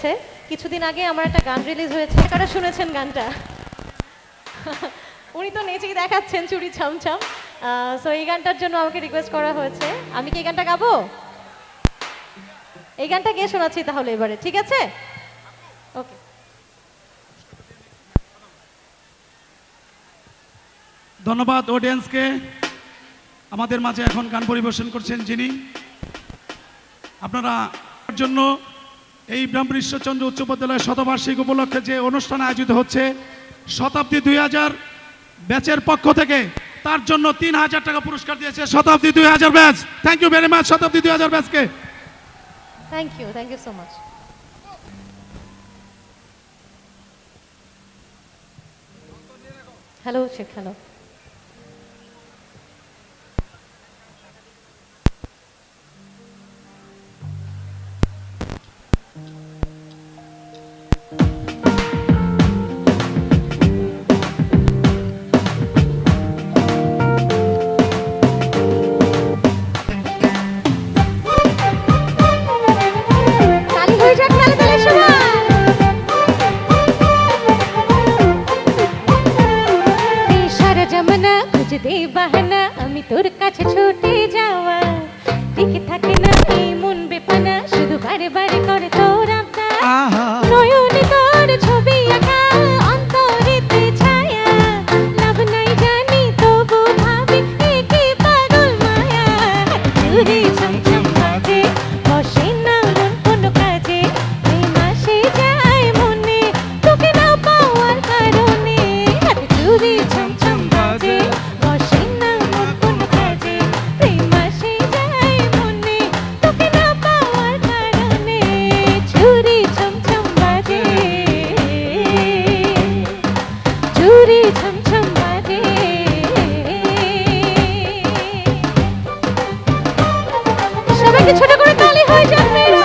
হয়েছে। কিছুদিন আগে আমার একটা গান রিলিজ হয়েছে, কারা শুনেছেন গানটা? উনি তো নেচেই দেখাচ্ছেন চুরি ছমছম। সো এই গানটার জন্য আমাকে রিকোয়েস্ট করা হয়েছে। আমি কি এই গানটা গাবো? এই গানটা গিয়ে শোনাচ্ছি তাহলে এবারে, ঠিক আছে? ওকে। ধন্যবাদ অডিয়েন্সকে। আমাদের মাঝে এখন গান পরিবেশন করছেন যিনি, আপনারা জন্য এই ব্রাহ্মণ ঈশ্বরচন্দ্র উচ্চ বিদ্যালয়ের শতবার্ষিকী উপলক্ষে যে অনুষ্ঠান আয়োজিত হচ্ছে শতাব্দী 2000 ব্যাচের পক্ষ থেকে, তার জন্য 3000 টাকা পুরস্কার দিয়েছে Shatabdi 2000 batch. Thank you very much Shatabdi 2000 ব্যাচকে। Thank you so much. Hello Sheikh, hello. দে বাহানা আমি তোর কাছে ছুটে যাওয়া, দেখে থাকে না এই মন বেপানা, শুধু বারে বারে করে তোর আবদার। নয়নে তোর ছবি আঁকা অন্তরেতে ছায়া, লাভ নাই জানি তবু ভাবি কি পাগল মায়া। চুরি ছমছম বাজে বসে না মন কোনো কাজে, প্রেম আসে যায় মনে তোকে না পাওয়ার কারণে। চুরি ছমছম বাজে ছোট করে তালি হয়ে যান মেয়েরা।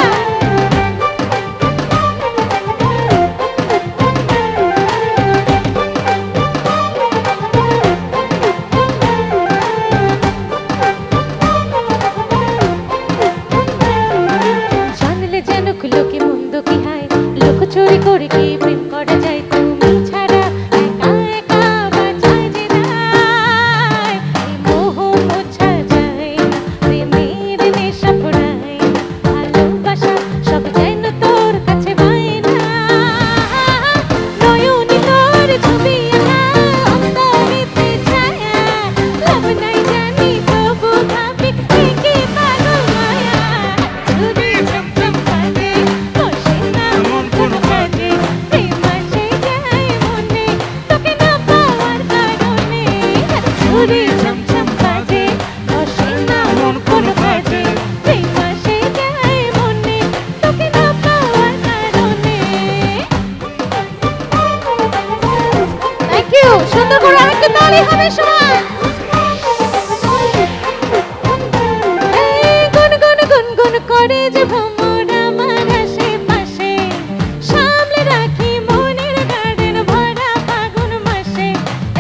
জানলে জানুক লোকে মন্দ কি হয়, লোক চুরি করে কি প্রেম করা যায়, তুমি ছাড়া একা একা বাঁচা যে যায়। মোহ মোছা যায় না, প্রেমের নেশা পড়ায় না, ভালোবাসা সব যেন তোর কাছে বায়না। নয়নে তোর ছবি আঁকা অন্তরেতে ছায়া, লাভ নাই জানি তবু ভাবি কি পাগল মায়া। চুরি ছমছম বাজে বসে না মন কোনো কাজে, প্রেম আসে যায় মনে তোকে না পাওয়ার কারণে। চুরি ছমছম বাজে বসে না মন কোনো কাজে, প্রেম আসে যায় মনে তোকে না পাওয়ার কারণে। Thank you. সুন্দর করে আরেকটু তালি হবে সবাই। গুন গুন গুন গুন করে যে ভ্রমর আমার আশেপাশে, সামলে রাখি মনের গার্ডেন ভরা ফাগুন মাসে।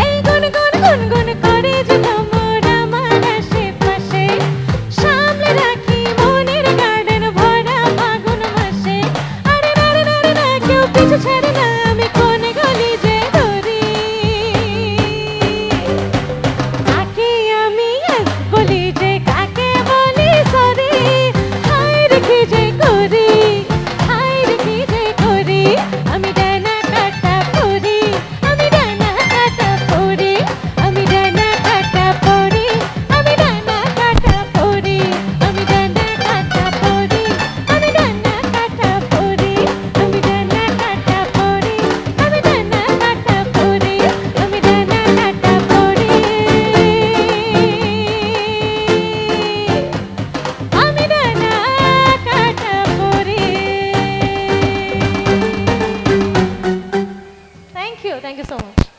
এই গুন গুন গুন গুন করে যে ভ্রমর আমার আশেপাশে, সামলে রাখি মনের গার্ডেন ভরা ফাগুন মাসে। আরে না রে না রে না, কেউ পিছু ছাড়ে না, আমি কোন গলি যে ধরি, কাকে আমি বলি যে কাকে বলি সরি। হায় রেখে যে করি, হায় রেখে যে করি, আমি ডানা কাটা পড়ি, আমি ডানা কাটা পড়ি, আমি ডানা কাটা পড়ি, আমি ডানা কাটা পড়ি, আমি ডানা কাটা পড়ি, আমি ডানা কাটা পড়ি, আমি ডানা কাটা পড়ি, আমি ডানা কাটা পড়ি, আমি ডানা কাটা পড়ি, আমি ডানা কাটা পড়ি। Thank you so much.